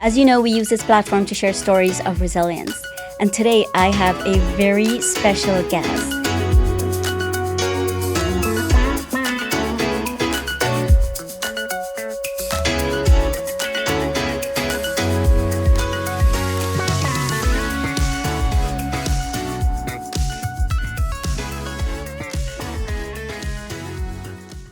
As you know, we use this platform to share stories of resilience. And today I have a very special guest.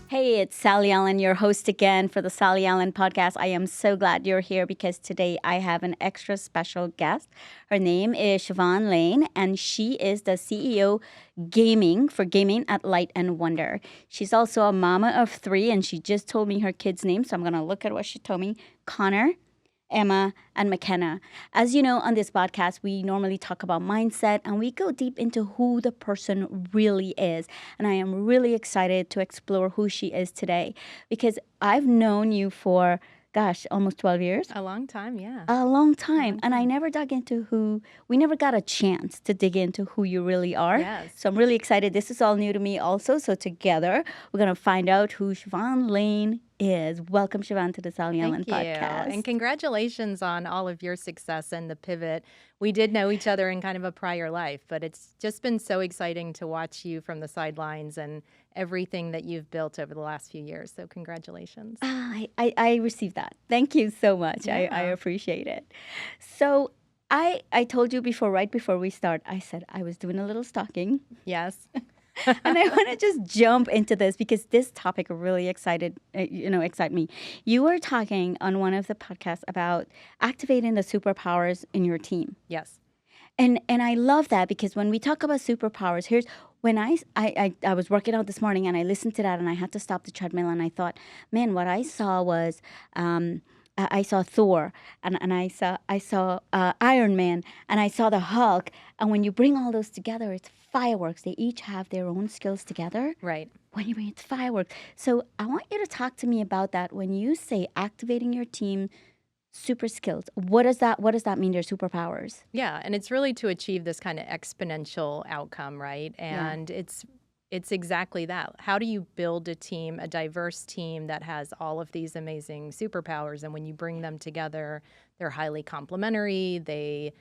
Hey, it's Sally Allen, your host again for the Sally Allen podcast. I am so glad you're here because today I have an extra special guest. Her name is Siobhan Lane, and she is the CEO for gaming at Light and Wonder. She's also a mama of 3, and she just told me her kids' names, so I'm going to look at what she told me. Connor, Emma, and McKenna. As you know, on this podcast, we normally talk about mindset and we go deep into who the person really is. And I am really excited to explore who she is today because I've known you for, almost 12 years. A long time, yeah. A long time. And I never dug into we never got a chance to dig into who you really are. Yes. So I'm really excited. This is all new to me also. So together, we're going to find out who Siobhan Lane is. Welcome, Siobhan, to the Sally Allen podcast. And congratulations on all of your success and the pivot. We did know each other in kind of a prior life, but it's just been so exciting to watch you from the sidelines and everything that you've built over the last few years. So congratulations. I received that. Thank you so much. Yeah. I appreciate it. So I told you right before we start, I said I was doing a little stalking. Yes. And I want to just jump into this because this topic really excite me. You were talking on one of the podcasts about activating the superpowers in your team. Yes. And I love that because when we talk about superpowers, here's when I was working out this morning and I listened to that and I had to stop the treadmill and I thought, man, what I saw was I saw Thor and I saw Iron Man and I saw the Hulk. And when you bring all those together, it's fireworks. They each have their own skills together. Right. When you bring it to fireworks. So I want you to talk to me about that. When you say activating your team super skills, what does that mean, their superpowers? Yeah, and it's really to achieve this kind of exponential outcome, right? And it's exactly that. How do you build a team, a diverse team that has all of these amazing superpowers? And when you bring them together, they're highly complementary. They,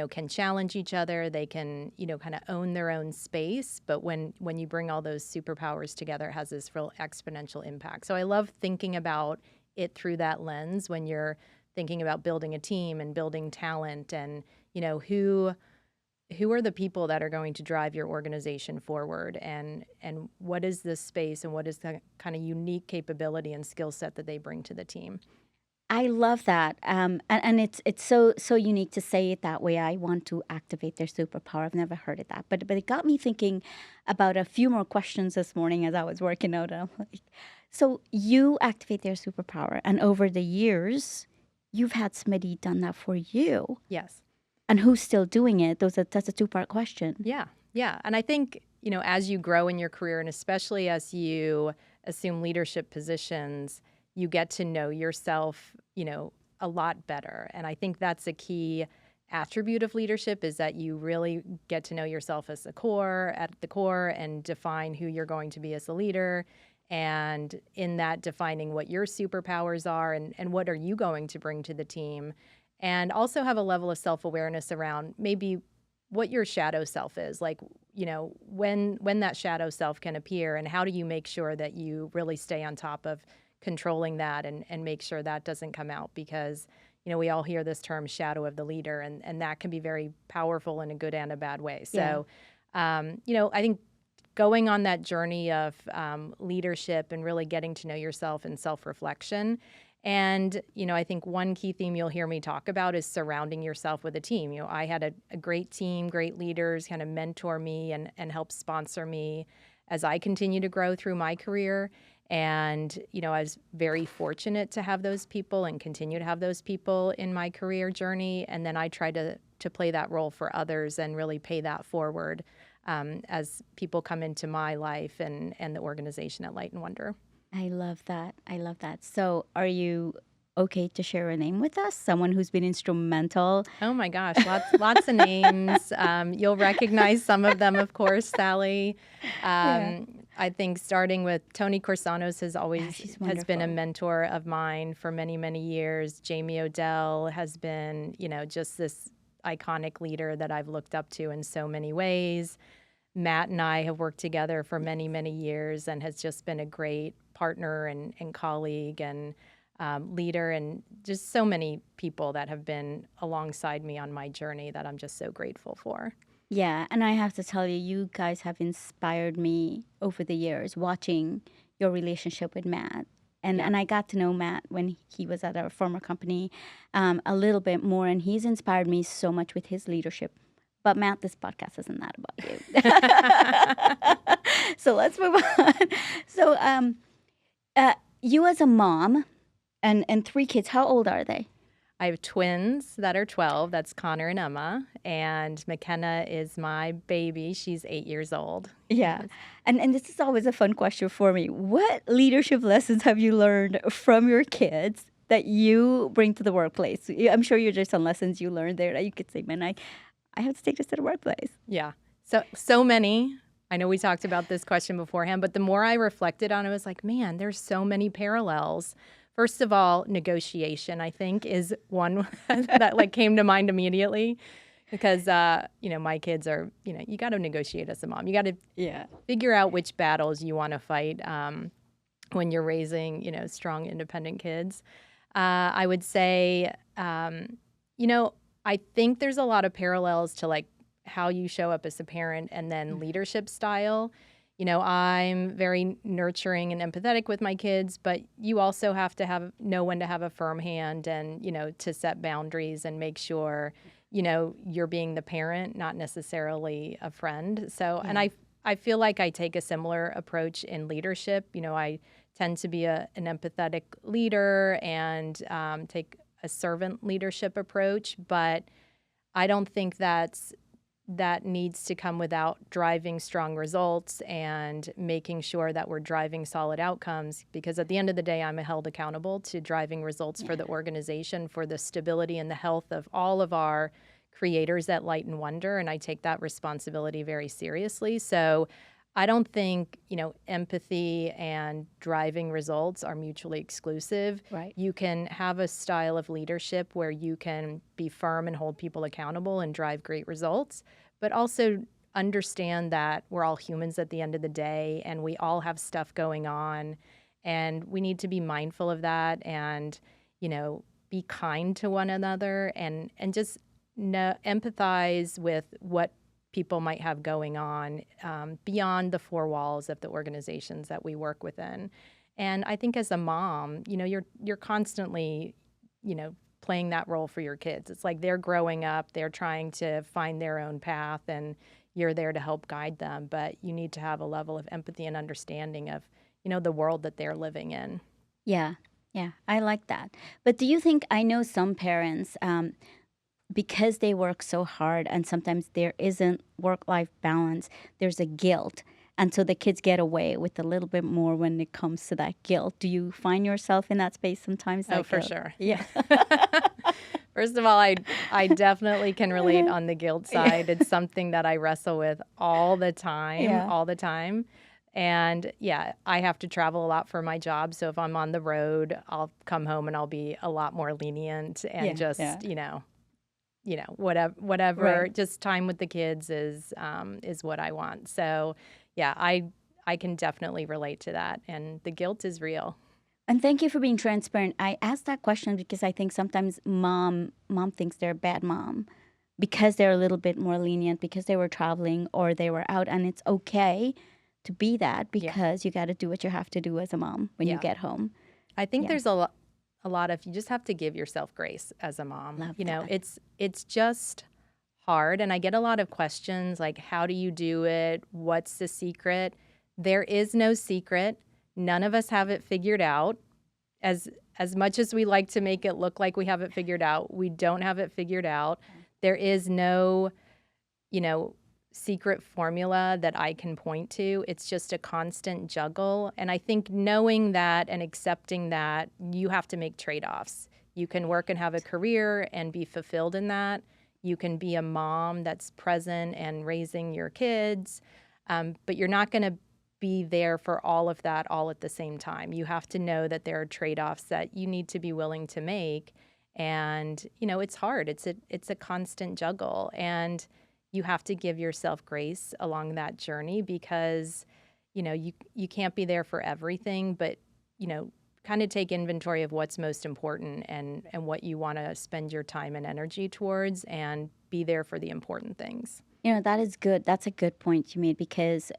can challenge each other. They can, kind of own their own space. But when you bring all those superpowers together, it has this real exponential impact. So I love thinking about it through that lens when you're thinking about building a team and building talent and, who are the people that are going to drive your organization forward and what is this space and what is the kind of unique capability and skill set that they bring to the team. I love that. And it's so unique to say it that way. I want to activate their superpower. I've never heard of that. But it got me thinking about a few more questions this morning as I was working out. I'm like, so you activate their superpower. And over the years, you've had somebody done that for you. Yes. And who's still doing it? That's a 2-part question. Yeah. And I think, as you grow in your career and especially as you assume leadership positions, you get to know yourself, a lot better. And I think that's a key attribute of leadership is that you really get to know yourself at the core and define who you're going to be as a leader. And in that, defining what your superpowers are and what are you going to bring to the team. And also have a level of self-awareness around maybe what your shadow self is, like, when that shadow self can appear and how do you make sure that you really stay on top of controlling that and make sure that doesn't come out because, we all hear this term shadow of the leader and that can be very powerful in a good and a bad way. So, I think going on that journey of leadership and really getting to know yourself and self-reflection. And, I think one key theme you'll hear me talk about is surrounding yourself with a team. I had a great team, great leaders kind of mentor me and help sponsor me as I continue to grow through my career. And, I was very fortunate to have those people and continue to have those people in my career journey. And then I try to play that role for others and really pay that forward as people come into my life and the organization at Light and Wonder. I love that. So are you okay to share a name with us? Someone who's been instrumental? Oh my gosh, lots of names. You'll recognize some of them, of course, Sally. I think starting with Toni Corsanos has always she's has been a wonderful. mentor of mine for many, many years. Jamie Odell has been, just this iconic leader that I've looked up to in so many ways. Matt and I have worked together for many, many years and has just been a great partner and colleague and leader, and just so many people that have been alongside me on my journey that I'm just so grateful for. Yeah, and I have to tell you, you guys have inspired me over the years watching your relationship with Matt. And, Yeah. and I got to know Matt when he was at our former company a little bit more, and he's inspired me so much with his leadership. But Matt, this podcast isn't that about you. So let's move on. So you as a mom and three kids, how old are they? I have twins that are 12. That's Connor and Emma. And McKenna is my baby. She's 8 years old. Yeah. And this is always a fun question for me. What leadership lessons have you learned from your kids that you bring to the workplace? I'm sure there's some lessons you learned there that you could say, man, I have to take this to the workplace. Yeah. So many. I know we talked about this question beforehand, but the more I reflected on it, I was like, man, there's so many parallels. First of all, negotiation, I think, is one that came to mind immediately because, my kids are, you got to negotiate as a mom. You got to figure out which battles you want to fight when you're raising, strong, independent kids. I would say, I think there's a lot of parallels to how you show up as a parent and then leadership style. I'm very nurturing and empathetic with my kids, but you also have to know when to have a firm hand and, to set boundaries and make sure, you're being the parent, not necessarily a friend. So, and I feel like I take a similar approach in leadership. I tend to be an empathetic leader and take a servant leadership approach, but I don't think that needs to come without driving strong results and making sure that we're driving solid outcomes, because at the end of the day, I'm held accountable to driving results for the organization, for the stability and the health of all of our creators at Light and Wonder, and I take that responsibility very seriously. So I don't think, empathy and driving results are mutually exclusive. Right. You can have a style of leadership where you can be firm and hold people accountable and drive great results, but also understand that we're all humans at the end of the day and we all have stuff going on, and we need to be mindful of that and, be kind to one another and just empathize with what people might have going on beyond the four walls of the organizations that we work within. And I think as a mom, you're constantly, playing that role for your kids. It's like they're growing up, they're trying to find their own path, and you're there to help guide them. But you need to have a level of empathy and understanding of, the world that they're living in. Yeah. Yeah. I like that. But do you think, I know some parents, because they work so hard and sometimes there isn't work-life balance, there's a guilt. And so the kids get away with a little bit more when it comes to that guilt. Do you find yourself in that space sometimes? Oh, for sure. Yeah. First of all, I definitely can relate on the guilt side. It's something that I wrestle with all the time. And I have to travel a lot for my job. So if I'm on the road, I'll come home and I'll be a lot more lenient and whatever, Right. just time with the kids is what I want. So I can definitely relate to that. And the guilt is real. And thank you for being transparent. I asked that question because I think sometimes mom thinks they're a bad mom because they're a little bit more lenient because they were traveling or they were out, and it's okay to be that because you got to do what you have to do as a mom when you get home. I think there's a lot of, you just have to give yourself grace as a mom. Love that. It's just hard, and I get a lot of questions like, how do you do it? What's the secret? There is no secret. None of us have it figured out. As much as we like to make it look like we have it figured out, we don't have it figured out. There is no, secret formula that I can point to. It's just a constant juggle. And I think knowing that and accepting that, you have to make trade-offs. You can work and have a career and be fulfilled in that. You can be a mom that's present and raising your kids, but you're not going to be there for all of that all at the same time. You have to know that there are trade-offs that you need to be willing to make. And, it's hard. It's a constant juggle. And you have to give yourself grace along that journey because, you can't be there for everything, but, kind of take inventory of what's most important and what you want to spend your time and energy towards and be there for the important things. That is good. That's a good point you made because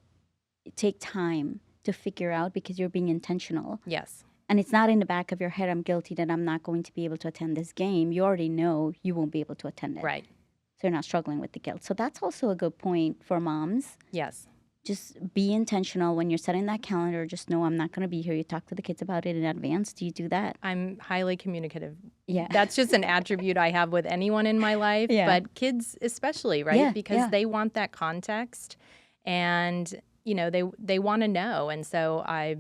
take time to figure out because you're being intentional. Yes. And it's not in the back of your head, I'm guilty that I'm not going to be able to attend this game. You already know you won't be able to attend it. Right. So you're not struggling with the guilt. So that's also a good point for moms. Yes. Just be intentional when you're setting that calendar. Just know I'm not going to be here. You talk to the kids about it in advance. Do you do that? I'm highly communicative. Yeah. That's just an attribute I have with anyone in my life, but kids especially, right? Yeah, Because they want that context and, they want to know. And so I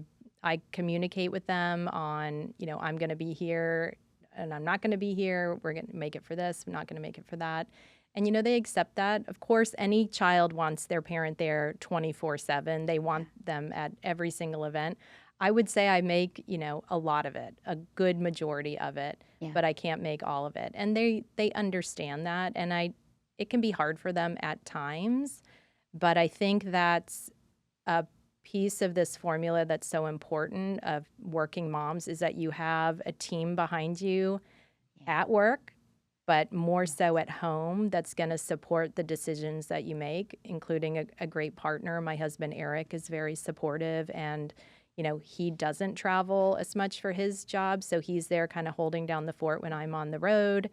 communicate with them on, I'm going to be here and I'm not going to be here. We're going to make it for this. I'm not going to make it for that. And, they accept that. Of course, any child wants their parent there 24/7. They want them at every single event. I would say I make, a lot of it, a good majority of it, but I can't make all of it. And they understand that. And it can be hard for them at times, but I think that's a piece of this formula that's so important of working moms is that you have a team behind you at work, but more so at home that's going to support the decisions that you make, including a great partner. My husband, Eric, is very supportive and, he doesn't travel as much for his job. So he's there kind of holding down the fort when I'm on the road.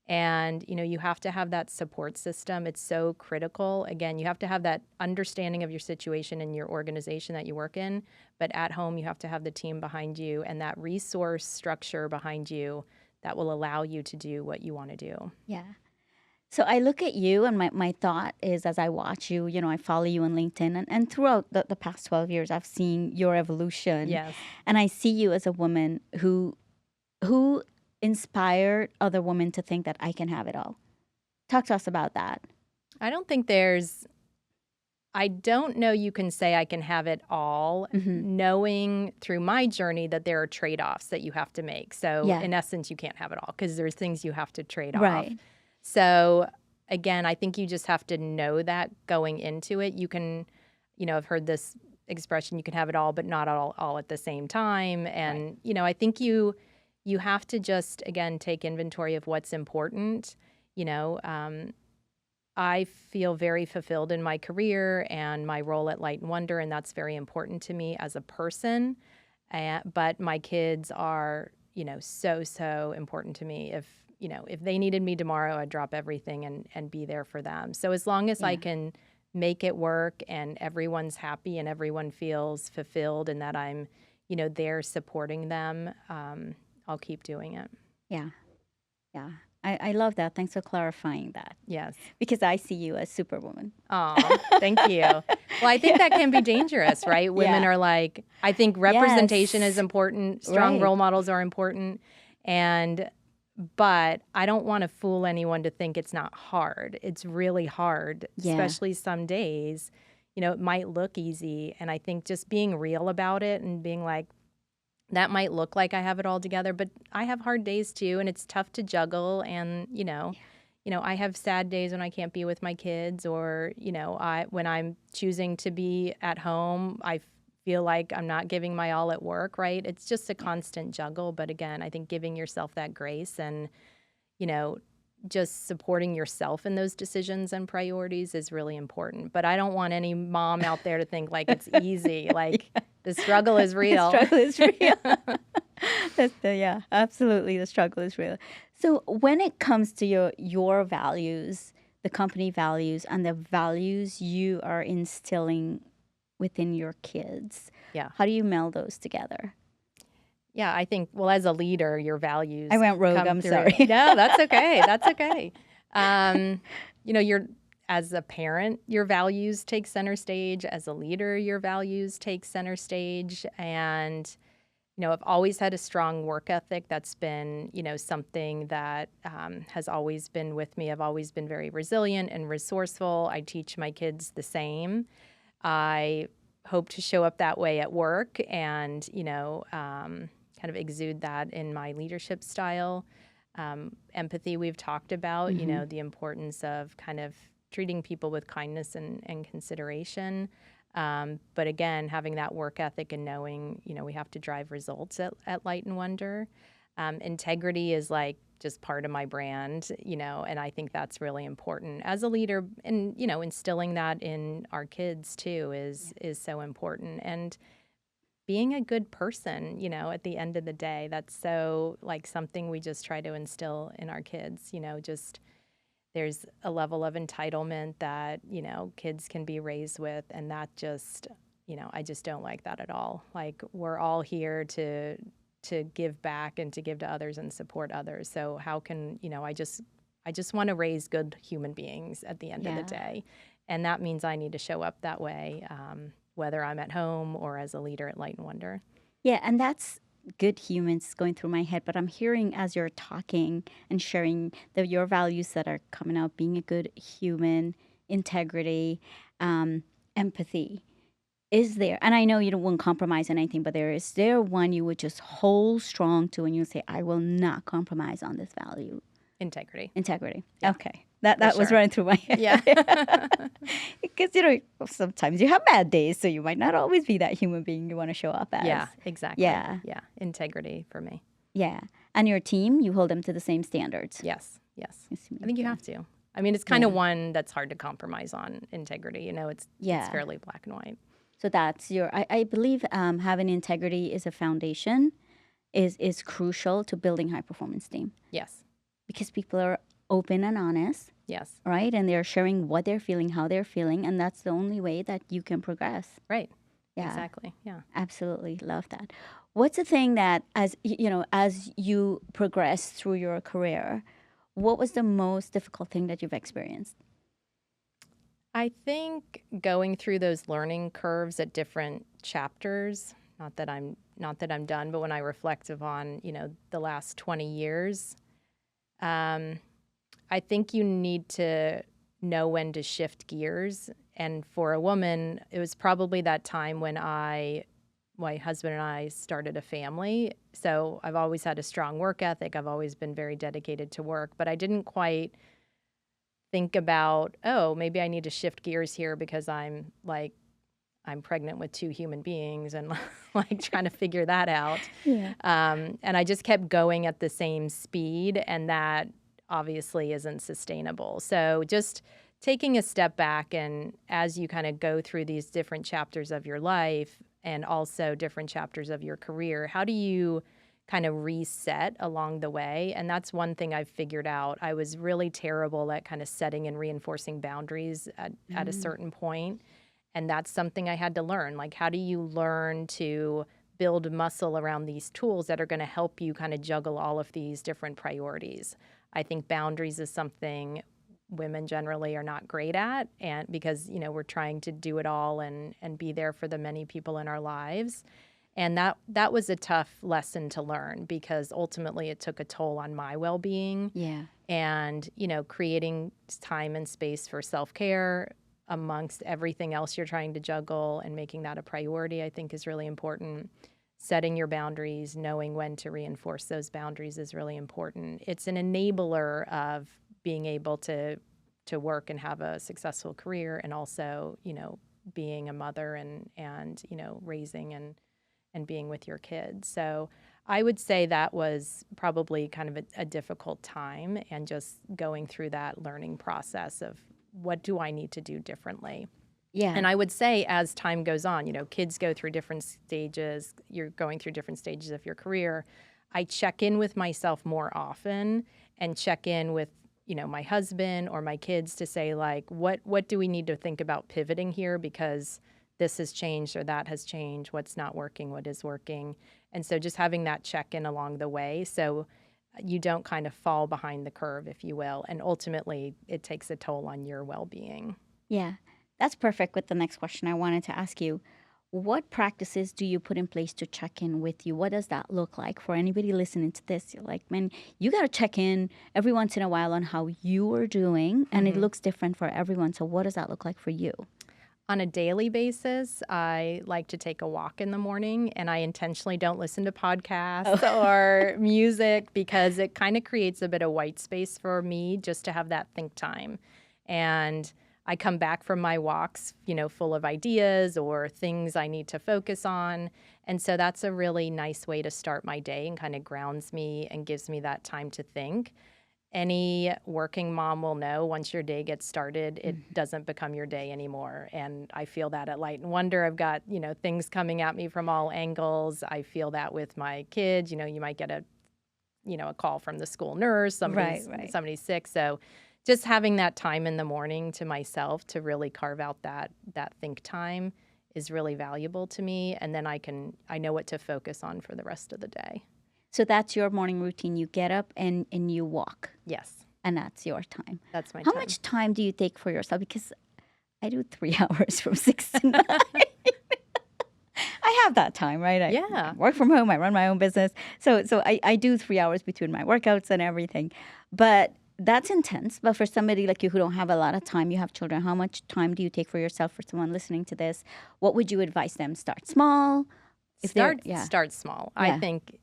And, you have to have that support system. It's so critical. Again, you have to have that understanding of your situation and your organization that you work in. But at home, you have to have the team behind you and that resource structure behind you that will allow you to do what you want to do. Yeah. So I look at you and my thought is as I watch you, I follow you on LinkedIn and throughout the past 12 years, I've seen your evolution. Yes. And I see you as a woman who inspired other women to think that I can have it all. Talk to us about that. I don't know you can say I can have it all, knowing through my journey that there are trade-offs that you have to make. So in essence, you can't have it all because there's things you have to trade off. So again, I think you just have to know that going into it. You can, I've heard this expression, you can have it all, but not all at the same time. And, I think you have to just, again, take inventory of what's important. I feel very fulfilled in my career and my role at Light and Wonder, and that's very important to me as a person. But my kids are, so important to me. If they needed me tomorrow, I'd drop everything and be there for them. So as long as I can make it work and everyone's happy and everyone feels fulfilled and that I'm, there supporting them, I'll keep doing it. Yeah. I love that. Thanks for clarifying that. Yes. Because I see you as Superwoman. Oh, thank you. Well, I think that can be dangerous, right? Women are like, I think representation is important. Strong role models are important. But I don't want to fool anyone to think it's not hard. It's really hard, especially some days. It might look easy. And I think just being real about it and being like, that might look like I have it all together, but I have hard days too, and it's tough to juggle. And, I have sad days when I can't be with my kids or, when I'm choosing to be at home, I feel like I'm not giving my all at work, right? It's just a constant juggle. But again, I think giving yourself that grace and, just supporting yourself in those decisions and priorities is really important. But I don't want any mom out there to think like it's easy. Like the struggle is real. The struggle is real. Absolutely. The struggle is real. So when it comes to your values, the company values, and the values you are instilling within your kids, how do you meld those together? Yeah, I think, well, as a leader, your values. I went rogue. I'm sorry. No, that's okay. That's okay. As a parent, your values take center stage. As a leader, your values take center stage. And, I've always had a strong work ethic. That's been, something that has always been with me. I've always been very resilient and resourceful. I teach my kids the same. I hope to show up that way at work and, kind of exude that in my leadership style. Empathy, we've talked about, the importance of kind of treating people with kindness and consideration. But again, having that work ethic and knowing, we have to drive results at Light and Wonder. Integrity is like just part of my brand, and I think that's really important as a leader. And, instilling that in our kids too is so important. And being a good person, at the end of the day, that's so like something we just try to instill in our kids, just there's a level of entitlement that, kids can be raised with. And that just, I just don't like that at all. Like we're all here to give back and to give to others and support others. So how can, I just want to raise good human beings at the end of the day. And that means I need to show up that way, whether I'm at home or as a leader at Light and Wonder. Yeah, and that's good humans going through my head, but I'm hearing as you're talking and sharing your values that are coming out, being a good human, integrity, empathy. Is there, and I know you don't want to compromise on anything, but is there one you would just hold strong to and you say, I will not compromise on this value? Integrity. Yeah. Okay. That was running through my head. Yeah. Because, sometimes you have bad days, so you might not always be that human being you want to show up as. Yeah, exactly. Yeah. Yeah. Integrity for me. Yeah. And your team, you hold them to the same standards. Yes. I think you have to. I mean, it's kind of one that's hard to compromise on, integrity. It's fairly black and white. So that's I believe having integrity is a foundation, is crucial to building high performance team. Yes. Because people are open and honest. Yes. Right? And they're sharing what they're feeling, how they're feeling, and that's the only way that you can progress. Right. Yeah. Exactly. Yeah. Absolutely. Love that. What's the thing that as you progress through your career, what was the most difficult thing that you've experienced? I think going through those learning curves at different chapters, not that I'm done, but when I reflect upon, the last 20 years, I think you need to know when to shift gears. And for a woman, it was probably that time when my husband and I started a family. So I've always had a strong work ethic. I've always been very dedicated to work, but I didn't quite think about, maybe I need to shift gears here because I'm pregnant with two human beings and like trying to figure that out. Yeah. And I just kept going at the same speed, and that obviously isn't sustainable. So just taking a step back, and as you kind of go through these different chapters of your life and also different chapters of your career, how do you kind of reset along the way? And that's one thing I've figured out. I was really terrible at kind of setting and reinforcing boundaries at a certain point. And that's something I had to learn. Like, how do you learn to build muscle around these tools that are going to help you kind of juggle all of these different priorities? I think boundaries is something women generally are not great at, and because, we're trying to do it all and be there for the many people in our lives. And that was a tough lesson to learn, because ultimately it took a toll on my well-being. Yeah. And, creating time and space for self-care amongst everything else you're trying to juggle and making that a priority, I think is really important. Setting your boundaries, knowing when to reinforce those boundaries is really important. It's an enabler of being able to work and have a successful career, and also, being a mother and raising and being with your kids. So I would say that was probably kind of a difficult time, and just going through that learning process of what do I need to do differently. Yeah. And I would say as time goes on, kids go through different stages. You're going through different stages of your career. I check in with myself more often, and check in with, my husband or my kids to say, like, what do we need to think about pivoting here, because this has changed or that has changed, what's not working, what is working. And so just having that check-in along the way, so you don't kind of fall behind the curve, if you will. And ultimately, it takes a toll on your well-being. Yeah. That's perfect with the next question I wanted to ask you. What practices do you put in place to check in with you? What does that look like for anybody listening to this? You're like, man, you got to check in every once in a while on how you are doing, and it looks different for everyone. So what does that look like for you? On a daily basis, I like to take a walk in the morning, and I intentionally don't listen to podcasts Oh. or music because it kind of creates a bit of white space for me just to have that think time. And I come back from my walks, full of ideas or things I need to focus on. And so that's a really nice way to start my day and kind of grounds me and gives me that time to think. Any working mom will know once your day gets started, it doesn't become your day anymore. And I feel that at Light and Wonder. I've got, things coming at me from all angles. I feel that with my kids. You might get a call from the school nurse, Right. somebody's sick. So just having that time in the morning to myself to really carve out that think time is really valuable to me. And then I know what to focus on for the rest of the day. So that's your morning routine. You get up and you walk, Yes, and that's your time. that's my How time. much time do you take for yourself? Because I do 3 hours from 6 to 9. I have that time, right? I Yeah. work from home. I run my own business. So I do 3 hours between my workouts and everything. But that's intense. But for somebody like you who don't have a lot of time, you have children, how much time do you take for yourself? For someone listening to this, what would you advise them? Start small? If they're, Start small. Yeah. I think,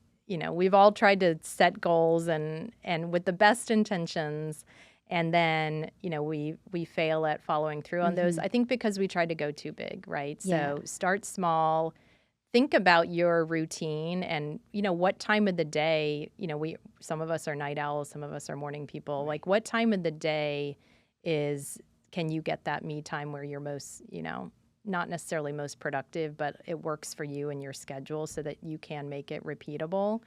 we've all tried to set goals and with the best intentions, and then, we fail at following through on those. I think because we try to go too big, right? Yeah. So start small. Think about your routine and, what time of the day, some of us are night owls, some of us are morning people. Like what time of the day can you get that me time where you're most, not necessarily most productive, but it works for you and your schedule so that you can make it repeatable,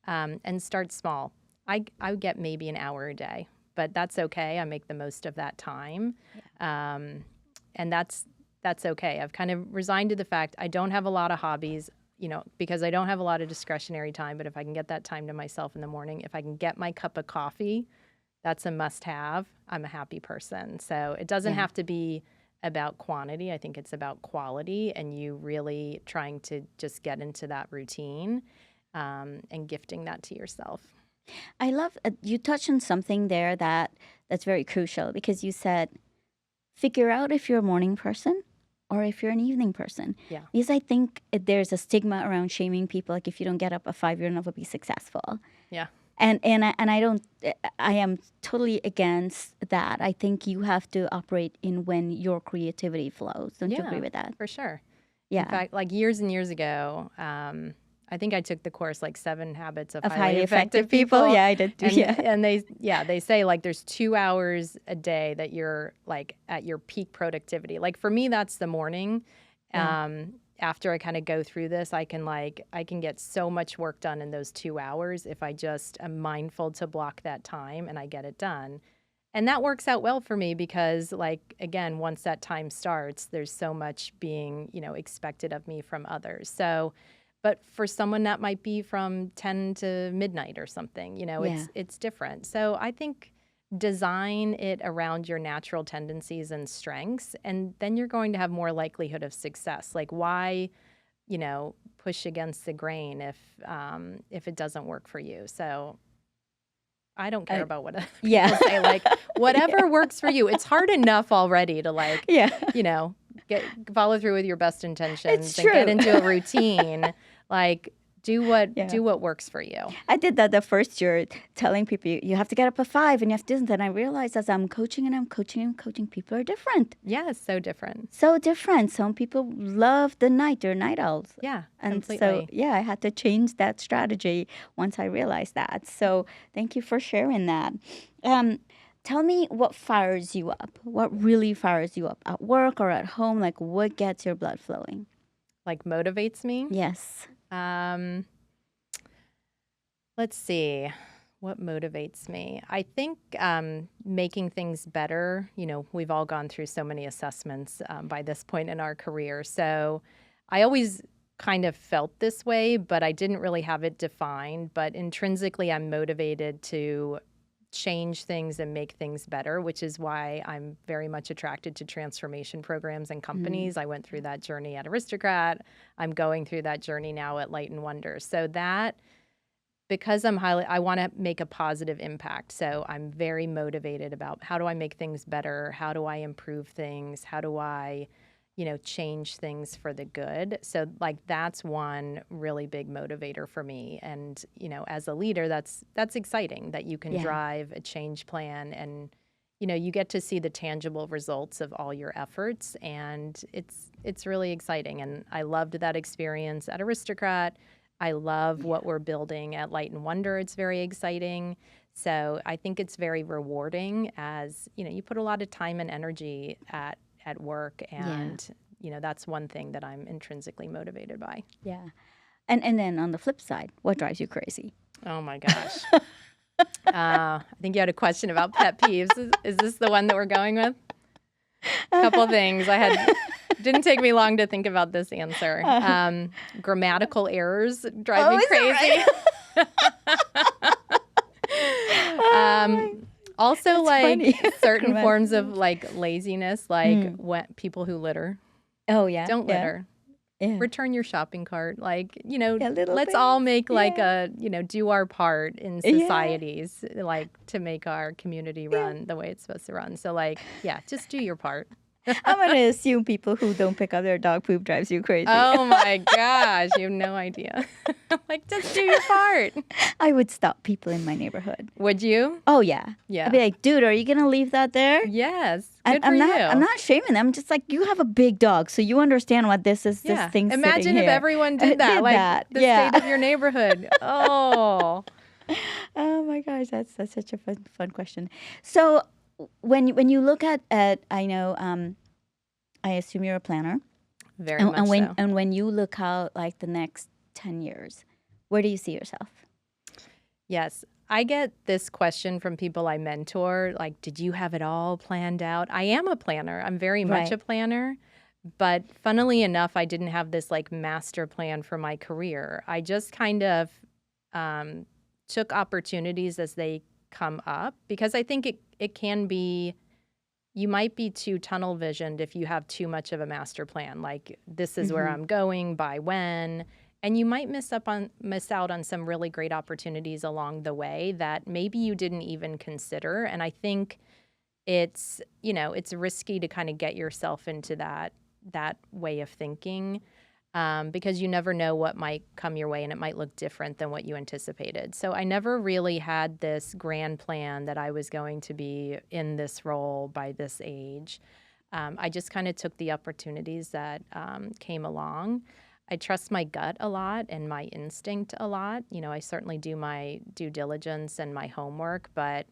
and start small. I get maybe an hour a day, but that's okay. I make the most of that time. And that's okay. I've kind of resigned to the fact I don't have a lot of hobbies, because I don't have a lot of discretionary time. But if I can get that time to myself in the morning, if I can get my cup of coffee, that's a must have. I'm a happy person. So it doesn't have to be about quantity. I think it's about quality and you really trying to just get into that routine, and gifting that to yourself. I love you touched on something there that's very crucial because you said figure out if you're a morning person or if you're an evening person. Yeah. Because I think there's a stigma around shaming people, like if you don't get up at 5, you'll never be successful. Yeah. And I don't. I am totally against that. I think you have to operate in when your creativity flows. Don't you agree with that? For sure. Yeah. In fact, like years and years ago, I think I took the course like 7 Habits of Highly Effective People. Yeah, I did too. And they say like there's 2 hours a day that you're like at your peak productivity. Like for me, that's the morning. After I kind of go through this, I can get so much work done in those 2 hours if I just am mindful to block that time and I get it done. And that works out well for me because, like, again, once that time starts, there's so much being, expected of me from others. So, but for someone that might be from 10 to midnight or something, it's different. So I think design it around your natural tendencies and strengths, and then you're going to have more likelihood of success. Like why, push against the grain if it doesn't work for you. So I don't care about what other people say. Like whatever works for you. It's hard enough already to follow through with your best intentions and get into a routine. Like do what works for you. I did that the first year, telling people you have to get up at 5 and you have to do this. And I realized as I'm coaching, people are different. Yeah, it's so different. So different. Some people love the night. They're night owls. Yeah, and completely. So I had to change that strategy once I realized that. So thank you for sharing that. Tell me what fires you up. What really fires you up at work or at home? Like what gets your blood flowing? Like motivates me? Yes. Let's see. What motivates me? I think making things better. We've all gone through so many assessments by this point in our career. So I always kind of felt this way, but I didn't really have it defined. But intrinsically, I'm motivated to change things and make things better, which is why I'm very much attracted to transformation programs and companies. I went through that journey at Aristocrat. I'm going through that journey now at Light and Wonder. So that, because I want to make a positive impact. So I'm very motivated about how do I make things better? How do I improve things? How do I, change things for the good. So like that's one really big motivator for me. And, as a leader, that's exciting that you can Yeah. drive a change plan and, you get to see the tangible results of all your efforts. And it's really exciting. And I loved that experience at Aristocrat. I love what we're building at Light and Wonder. It's very exciting. So I think it's very rewarding as, you put a lot of time and energy at work, and that's one thing that I'm intrinsically motivated by. Yeah. And then on the flip side, what drives you crazy? Oh my gosh. I think you had a question about pet peeves. Is this the one that we're going with? A couple things. Didn't take me long to think about this answer. Grammatical errors drive me crazy. Also, That's certain forms of laziness, when people who litter. Oh yeah. Don't yeah. litter. Yeah. Return your shopping cart. little Let's all things. make do our part in societies, to make our community run the way it's supposed to run. So just do your part. I'm going to assume people who don't pick up their dog poop drives you crazy. Oh my gosh, you have no idea. Just do your part. I would stop people in my neighborhood. Would you? Oh yeah. Yeah. I'd be like, dude, are you going to leave that there? Yes. I'm for you. not shaming them. I'm just like, you have a big dog, so you understand what this is. Yeah. This thing. Imagine if everyone did that. The state of your neighborhood. Oh. Oh my gosh, that's such a fun question. So when you look at I know I assume you're a planner. Very much so. And when you look out the next 10 years, where do you see yourself? Yes. I get this question from people I mentor, did you have it all planned out? I am a planner. I'm very much a planner. But funnily enough, I didn't have this master plan for my career. I just kind of took opportunities as they come up, because I think it can be, you might be too tunnel visioned if you have too much of a master plan. This is where I'm going, by when. And you might miss out on some really great opportunities along the way that maybe you didn't even consider. And I think it's risky to kind of get yourself into that way of thinking, because you never know what might come your way, and it might look different than what you anticipated. So I never really had this grand plan that I was going to be in this role by this age. I just kind of took the opportunities that came along. I trust my gut a lot and my instinct a lot. I certainly do my due diligence and my homework, but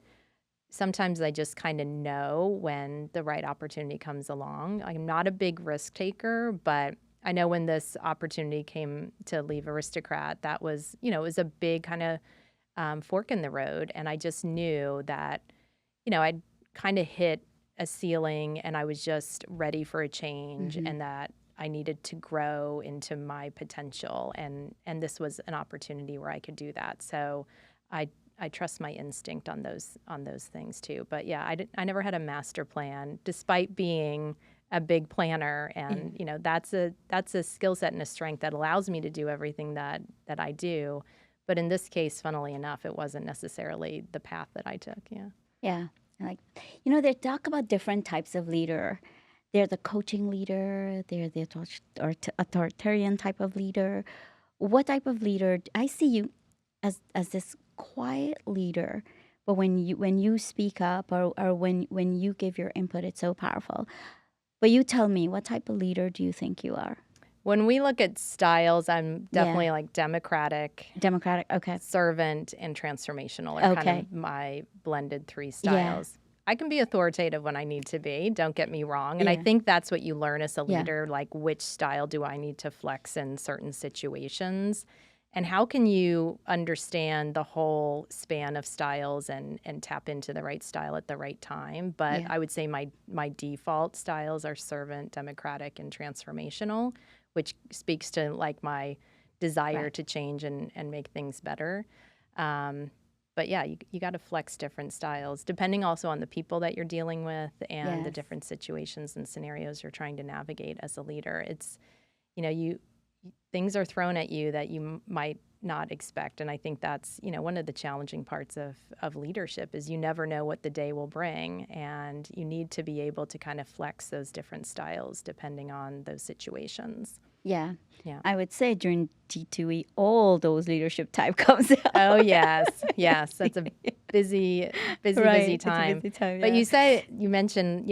sometimes I just kind of know when the right opportunity comes along. I'm not a big risk taker, but I know when this opportunity came to leave Aristocrat, that was, it was a big kind of fork in the road. And I just knew that, I'd kind of hit a ceiling and I was just ready for a change, and that I needed to grow into my potential. And this was an opportunity where I could do that. So I trust my instinct on those things too. But yeah, I never had a master plan, despite being a big planner, and that's a skill set and a strength that allows me to do everything that I do. But in this case, funnily enough, it wasn't necessarily the path that I took. Yeah. They talk about different types of leader. They're the coaching leader. They're the authoritarian type of leader. What type of leader? I see you as this quiet leader, but when you speak up, or when you give your input, it's so powerful. But you tell me, what type of leader do you think you are? When we look at styles, I'm definitely democratic, okay, servant, and transformational are kind of my blended three styles. I can be authoritative when I need to be, don't get me wrong. And I think that's what you learn as a leader, which style do I need to flex in certain situations? And how can you understand the whole span of styles and tap into the right style at the right time? But I would say my default styles are servant, democratic, and transformational, which speaks to my desire to change and make things better. But yeah, you got to flex different styles, depending also on the people that you're dealing with and the different situations and scenarios you're trying to navigate as a leader. It's, things are thrown at you that you might not expect. And I think that's, one of the challenging parts of leadership is you never know what the day will bring, and you need to be able to kind of flex those different styles depending on those situations. Yeah. Yeah. I would say during T2E, all those leadership type comes out. Oh, yes. Yes. That's a busy Right. It's a time. busy time, But yeah. you mentioned,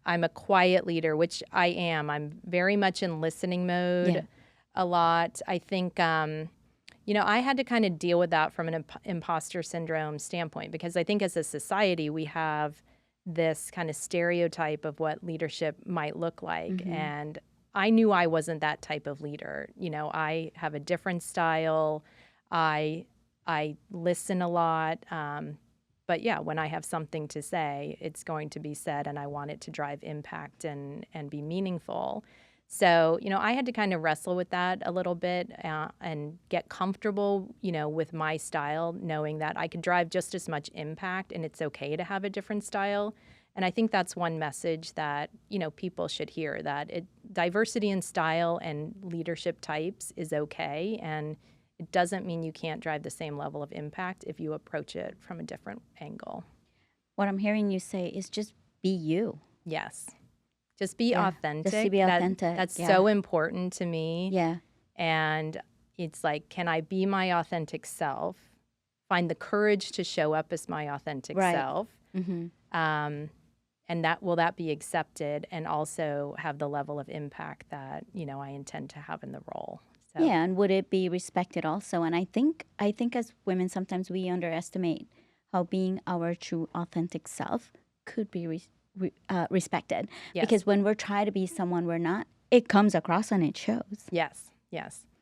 I'm a quiet leader, which I am. I'm very much in listening Yeah. mode a lot. I think, I had to kind of deal with that from an imposter syndrome standpoint, because I think as a society, we have this kind of stereotype of what leadership might look like. Mm-hmm. And I knew I wasn't that type of leader. I have a different style. I listen a lot. But yeah, when I have something to say, it's going to be said, and I want it to drive impact and be meaningful. So, I had to kind of wrestle with that a little bit and get comfortable, with my style, knowing that I could drive just as much impact and it's okay to have a different style. And I think that's one message that, people should hear, that diversity in style and leadership types is okay. And it doesn't mean you can't drive the same level of impact if you approach it from a different angle. What I'm hearing you say is just be you. Yes. Just be Yeah. authentic. Just to be authentic. That's yeah. so important to me. Yeah. And it's like, can I be my authentic self? Find the courage to show up as my authentic Right. self. Mm-hmm. And will that be accepted, and also have the level of impact that, I intend to have in the role. So. Yeah, and would it be respected also? And I think as women, sometimes we underestimate how being our true authentic self could be respected. Yes. Because when we're trying to be someone we're not, it comes across and it shows. Yes.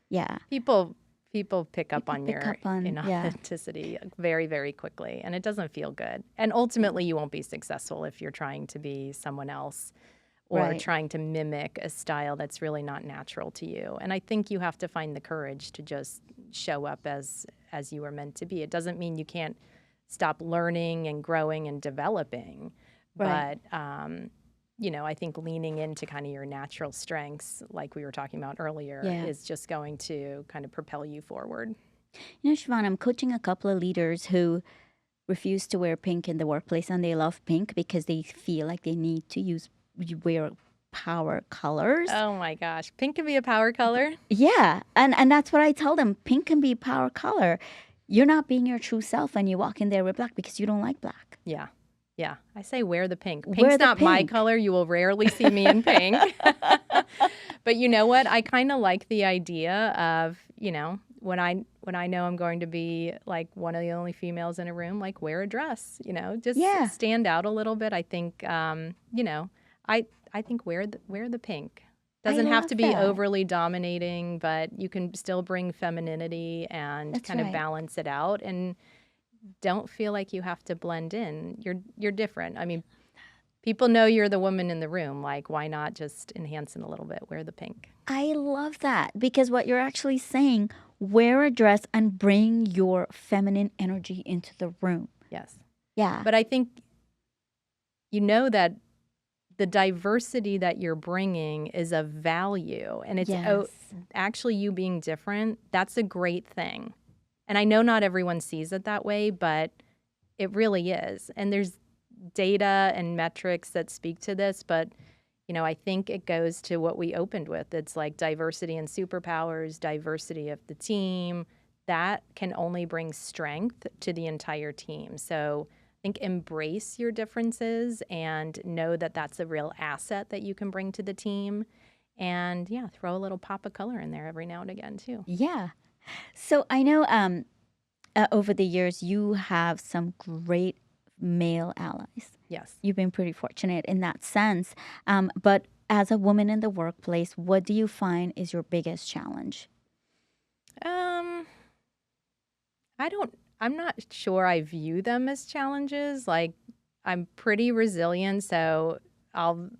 Yeah. People pick up on pick your up on- yeah. inauthenticity very, very quickly, and it doesn't feel good. And ultimately, you won't be successful if you're trying to be someone else or Right. trying to mimic a style that's really not natural to you. And I think you have to find the courage to just show up as you are meant to be. It doesn't mean you can't stop learning and growing and developing, Right. but I think leaning into kind of your natural strengths, like we were talking about earlier, Yeah. is just going to kind of propel you forward. Siobhan, I'm coaching a couple of leaders who refuse to wear pink in the workplace, and they love pink because they feel like they need to wear power colors. Oh my gosh, pink can be a power color. Yeah, and that's what I tell them. Pink can be power color. You're not being your true self when you walk in there with black because you don't like black. Yeah. I say wear the pink. Wear Pink's the not my pink. color. You will rarely see me in pink. But you know what? I kind of like the idea of, when I know I'm going to be like one of the only females in a room, like wear a dress, just Yeah. stand out a little bit. I think, I think wear the pink. Doesn't have love to be that. overly dominating, but you can still bring femininity and That's kind of right. balance it out, and don't feel like you have to blend in. You're different. I mean, people know you're the woman in the room. Like, why not just enhance it a little bit? Wear the pink. I love that because what you're actually saying, wear a dress and bring your feminine energy into the room. Yes. Yeah. But I think that the diversity that you're bringing is of value, and it's Yes. actually you being different. That's a great thing. And I know not everyone sees it that way, but it really is. And there's data and metrics that speak to this, but I think it goes to what we opened with. It's like diversity and superpowers, diversity of the team. That can only bring strength to the entire team. So I think embrace your differences and know that that's a real asset that you can bring to the team. And yeah, throw a little pop of color in there every now and again too. Yeah. So I know over the years you have some great male allies. Yes. You've been pretty fortunate in that sense. But as a woman in the workplace, what do you find is your biggest challenge? I'm not sure I view them as challenges. Like, I'm pretty resilient, so I'll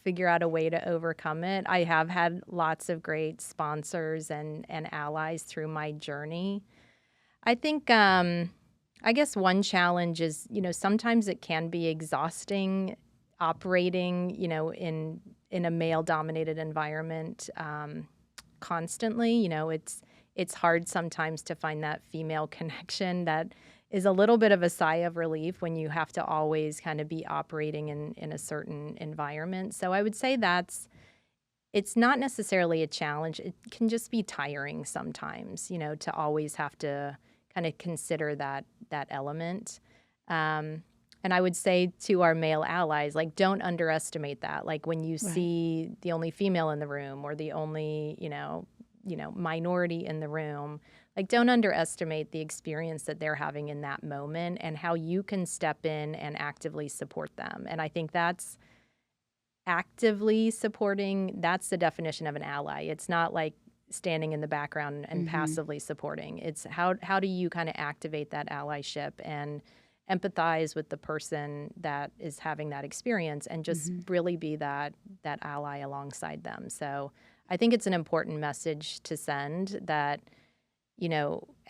figure out a way to overcome it. I have had lots of great sponsors and allies through my journey. I think, I guess one challenge is, sometimes it can be exhausting operating, in a male-dominated environment constantly. it's hard sometimes to find that female connection that is a little bit of a sigh of relief when you have to always kind of be operating in a certain environment. So I would say it's not necessarily a challenge. It can just be tiring sometimes, to always have to kind of consider that element. And I would say to our male allies, like, don't underestimate that. Like when you Right. see the only female in the room or the only, minority in the room, like don't underestimate the experience that they're having in that moment and how you can step in and actively support them. And I think that's actively supporting, that's the definition of an ally. It's not like standing in the background and passively supporting. It's how do you kind of activate that allyship and empathize with the person that is having that experience and just really be that ally alongside them. So I think it's an important message to send that,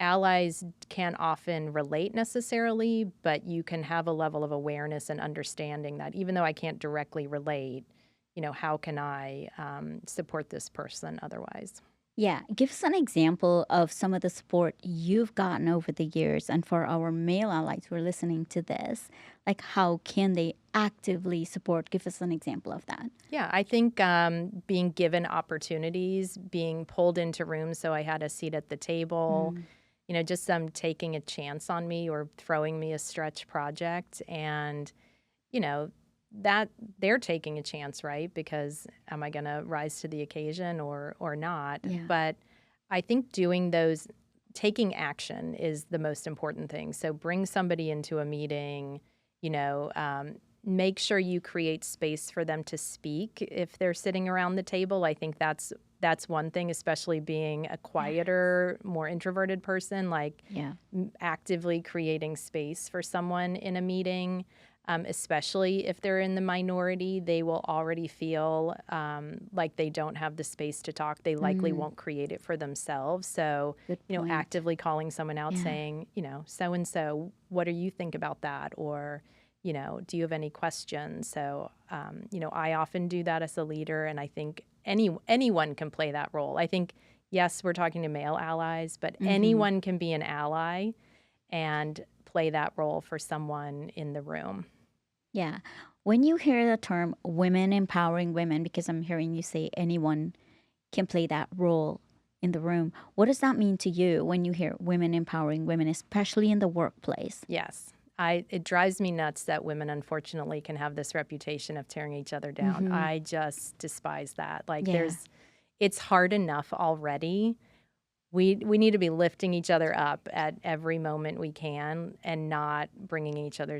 allies can't often relate necessarily, but you can have a level of awareness and understanding that even though I can't directly relate, how can I support this person otherwise? Yeah, give us an example of some of the support you've gotten over the years. And for our male allies who are listening to this, like how can they actively support? Give us an example of that. Yeah, I think being given opportunities, being pulled into rooms so I had a seat at the table, just them taking a chance on me or throwing me a stretch project. And, that they're taking a chance, right? Because am I going to rise to the occasion or not? Yeah. But I think doing those, taking action is the most important thing. So bring somebody into a meeting, make sure you create space for them to speak if they're sitting around the table. I think that's one thing, especially being a quieter, more introverted person, like Yeah. actively creating space for someone in a meeting. Especially if they're in the minority, they will already feel like they don't have the space to talk. They likely won't create it for themselves. So, Good point. actively calling someone out Yeah. saying, so-and-so, what do you think about that? Or, do you have any questions? So, I often do that as a leader, and I think anyone can play that role. I think, yes, we're talking to male allies, but anyone can be an ally and play that role for someone in the room. Yeah. When you hear the term women empowering women, because I'm hearing you say anyone can play that role in the room, what does that mean to you when you hear women empowering women, especially in the workplace? Yes. It drives me nuts that women, unfortunately, can have this reputation of tearing each other down. I just despise that. Like, Yeah. it's hard enough already. We need to be lifting each other up at every moment we can and not bringing each other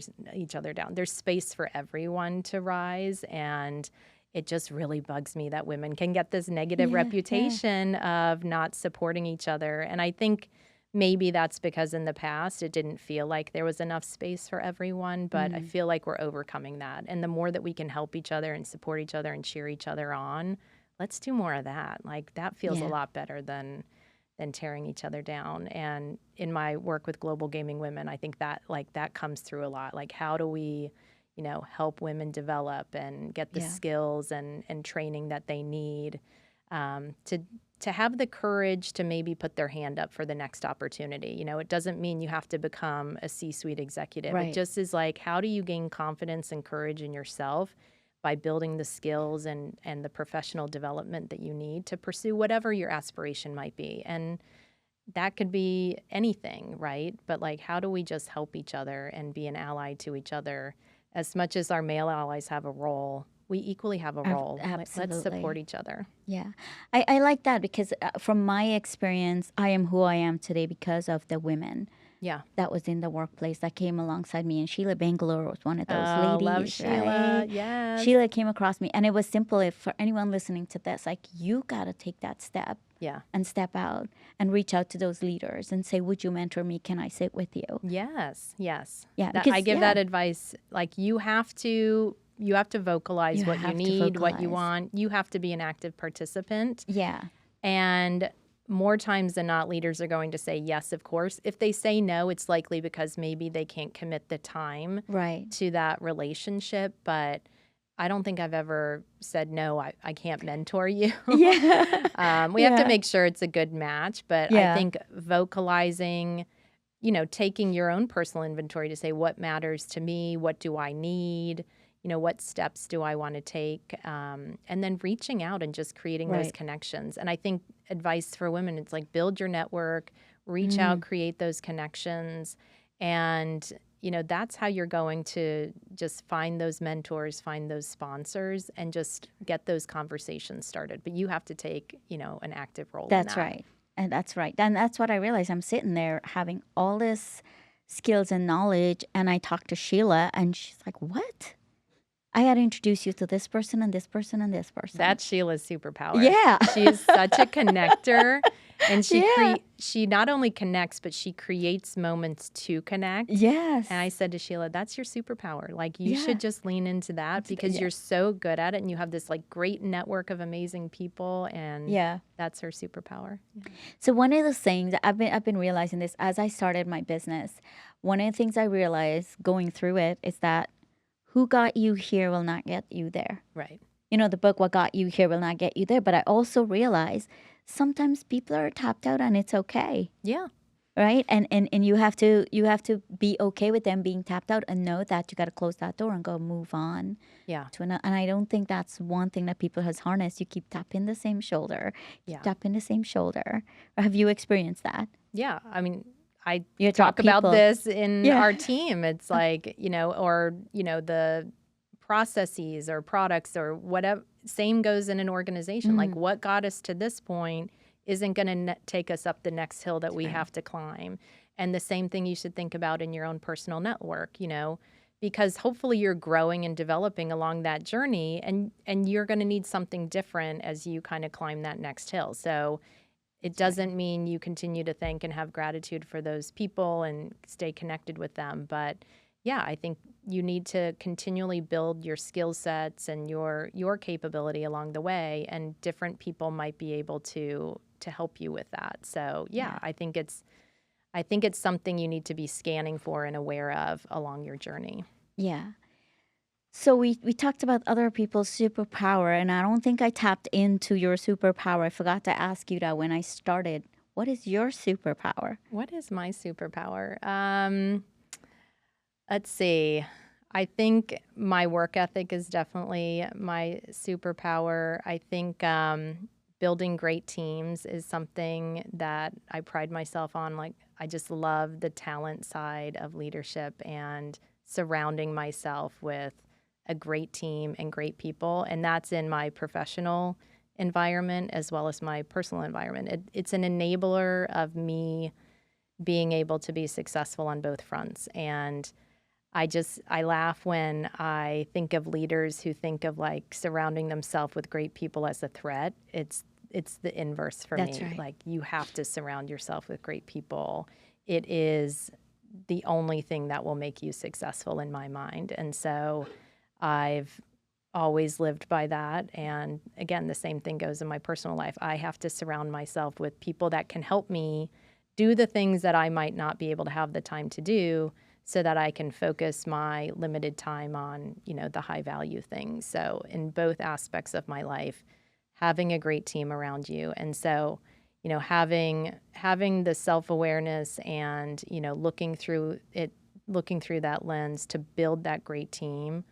down. There's space for everyone to rise, and it just really bugs me that women can get this negative reputation of not supporting each other. And I think maybe that's because in the past it didn't feel like there was enough space for everyone, but I feel like we're overcoming that. And the more that we can help each other and support each other and cheer each other on, let's do more of that. Like that feels a lot better than tearing each other down. And in my work with global gaming women, I think that that comes through a lot. Like how do we, help women develop and get the skills and training that they need to have the courage to maybe put their hand up for the next opportunity. It doesn't mean you have to become a C-suite executive. Right. It just is like, how do you gain confidence and courage in yourself by building the skills and the professional development that you need to pursue whatever your aspiration might be. And that could be anything, right? But like, how do we just help each other and be an ally to each other? As much as our male allies have a role, we equally have a role. Let's support Absolutely. each other. Yeah. I like that because from my experience, I am who I am today because of the women Yeah. that was in the workplace that came alongside me. And Sheila Bangalore was one of those Oh, love ladies, Sheila. right? Yes. Sheila came across me. And it was simple. If for anyone listening to this, like, you got to take that step Yeah. and step out and reach out to those leaders and say, would you mentor me? Can I sit with you? Yes. Yes. Yeah, That, because I give that advice. Like you have to vocalize you what you have to need, what you vocalize. want. You have to be an active participant. Yeah. And more times than not, leaders are going to say yes, of course. If they say no, it's likely because maybe they can't commit the time Right. to that relationship. But I don't think I've ever said, no, I can't mentor you. Yeah. We have to Yeah. make sure it's a good match. But I Yeah. think vocalizing, taking your own personal inventory to say what matters to me, what do I need, what steps do I want to take, and then reaching out and just creating those Right. connections. And I think advice for women, it's like build your network, reach out, Mm. create those connections, and that's how you're going to just find those mentors, find those sponsors, and just get those conversations started. But you have to take, an active role in That's that. right. And that's right. And that's what I realized. I'm sitting there having all this skills and knowledge, and I talked to Sheila, and she's like, "What? I got to introduce you to this person and this person and this person." That's Sheila's superpower. Yeah. She is such a connector, and Yeah. she not only connects, but she creates moments to connect. Yes. And I said to Sheila, that's your superpower. Like, you Yeah. should just lean into that because Yeah. you're so good at it, and you have this like great network of amazing people, and Yeah. that's her superpower. So one of the things I've been realizing this as I started my business. One of the things I realized going through it is that who got you here will not get you there. Right. The book What Got You Here Will Not Get You There. But I also realize sometimes people are tapped out and it's okay. Yeah. Right. And you have to be okay with them being tapped out and know that you got to close that door and go move on Yeah. to another. And I don't think that's one thing that people has harnessed. You keep tapping the same shoulder, Yeah. tapping the same shoulder. Or have you experienced that? Yeah. I mean, I You talk drop about people. this in Yeah. our team. It's like, or, the processes or products or whatever. Same goes in an organization. Like, what got us to this point isn't going to take us up the next hill that we have to climb. And the same thing you should think about in your own personal network, because hopefully you're growing and developing along that journey, and you're going to need something different as you kind of climb that next hill. So it doesn't mean you continue to thank and have gratitude for those people and stay connected with them. But yeah, I think you need to continually build your skill sets and your capability along the way, and different people might be able to help you with that. So yeah, I think it's something you need to be scanning for and aware of along your journey. Yeah. So we talked about other people's superpower, and I don't think I tapped into your superpower. I forgot to ask you that when I started. What is your superpower? What is my superpower? Let's see. I think my work ethic is definitely my superpower. I think building great teams is something that I pride myself on. Like, I just love the talent side of leadership and surrounding myself with a great team and great people. And that's in my professional environment as well as my personal environment. It's an enabler of me being able to be successful on both fronts. And I laugh when I think of leaders who think of like surrounding themselves with great people as a threat. It's the inverse for That's me. right. Like, you have to surround yourself with great people. It is the only thing that will make you successful in my mind. And so I've always lived by that. And again, the same thing goes in my personal life. I have to surround myself with people that can help me do the things that I might not be able to have the time to do, so that I can focus my limited time on, the high value things. So in both aspects of my life, having a great team around you. And so, having the self-awareness and, looking through that lens to build that great team.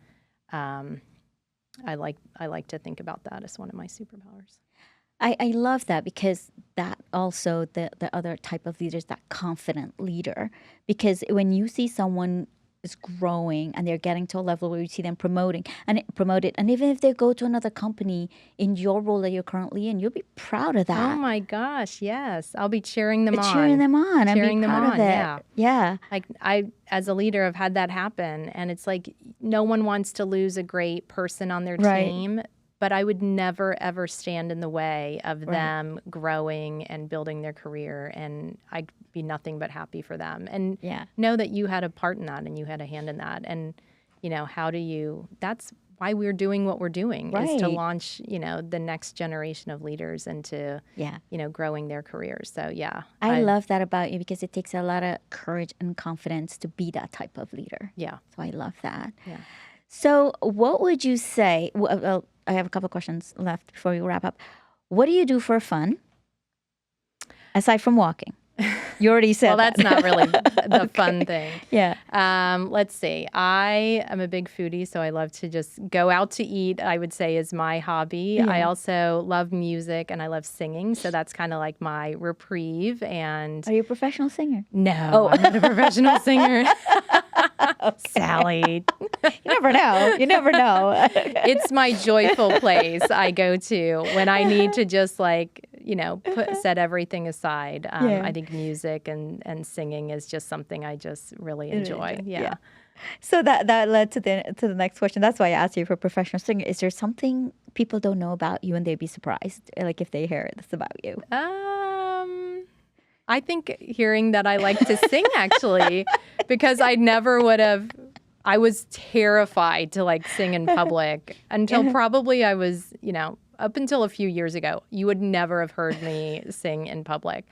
I like to think about that as one of my superpowers. I love that, because that also the other type of leader is that confident leader. Because when you see someone is growing and they're getting to a level where you see them promoted, and even if they go to another company in your role that you're currently in, you'll be proud of Oh that. my gosh, yes. I'll be cheering them on. Cheering them on and Cheering be them proud on, of it. yeah. Yeah. Like, I, as a leader, have had that happen. And it's like, no one wants to lose a great person on their Right. team. But I would never, ever stand in the way of Right. them growing and building their career. And I'd be nothing but happy for them. And Yeah. know that you had a part in that and you had a hand in that. And, that's why we're doing what we're doing, is to Right. launch, the next generation of leaders into, Yeah. growing their careers. So, yeah. I love that about you, because it takes a lot of courage and confidence to be that type of leader. Yeah. So I love that. Yeah. So, what would you say? Well, I have a couple questions left before we wrap up. What do you do for fun aside from walking? You already said Well, that's not really the Okay. fun thing. Yeah. Let's see. I am a big foodie, so I love to just go out to eat, I would say is my hobby. I Yeah. also love music and I love singing. So that's kind of like my reprieve. And Are you a professional singer? no, Oh. I'm not a professional singer. Sally. You never know. You never know. It's my joyful place I go to when I need to just set everything aside. Yeah. I think music and singing is just something I just really enjoy. Yeah. So that led to the next question. That's why I asked you for professional singer. Is there something people don't know about you and they'd be surprised, like if they hear this about you? I think hearing that I like to sing actually, because I never would have. I was terrified to sing in public until probably I was, up until a few years ago. You would never have heard me sing in public,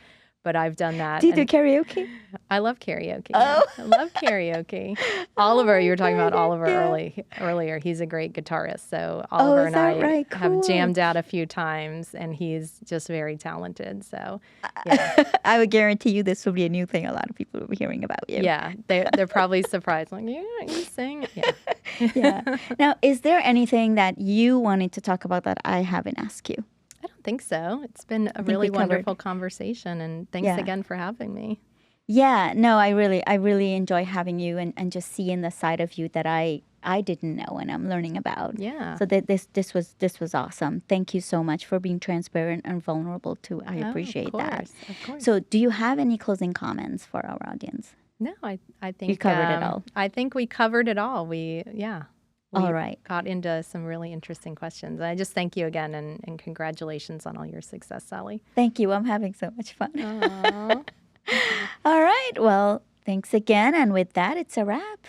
but I've done that. Do you do karaoke? I love karaoke. Oh. I love karaoke. Oliver, you were talking about Oliver Yeah. earlier. He's a great guitarist. So Oliver is and I that right? have Cool. jammed out a few times, and he's just very talented. So yeah, I would guarantee you this will be a new thing a lot of people will be hearing about you. yeah, they're probably surprised. Like, yeah, you sing? Yeah. Yeah. Now, is there anything that you wanted to talk about that I haven't asked you? I don't think so. It's been a think really we covered- wonderful conversation, and thanks Yeah. again for having me. Yeah, no, I really enjoy having you and just seeing the side of you that I didn't know and I'm learning about. Yeah. So that this was awesome. Thank you so much for being transparent and vulnerable too. I appreciate that. Of course. So, do you have any closing comments for our audience? No, I think You covered it all. I think we covered it all. We All right. got into some really interesting questions. I just thank you again and congratulations on all your success, Sally. Thank you. I'm having so much fun. Aw. All right. Well, thanks again. And with that, it's a wrap.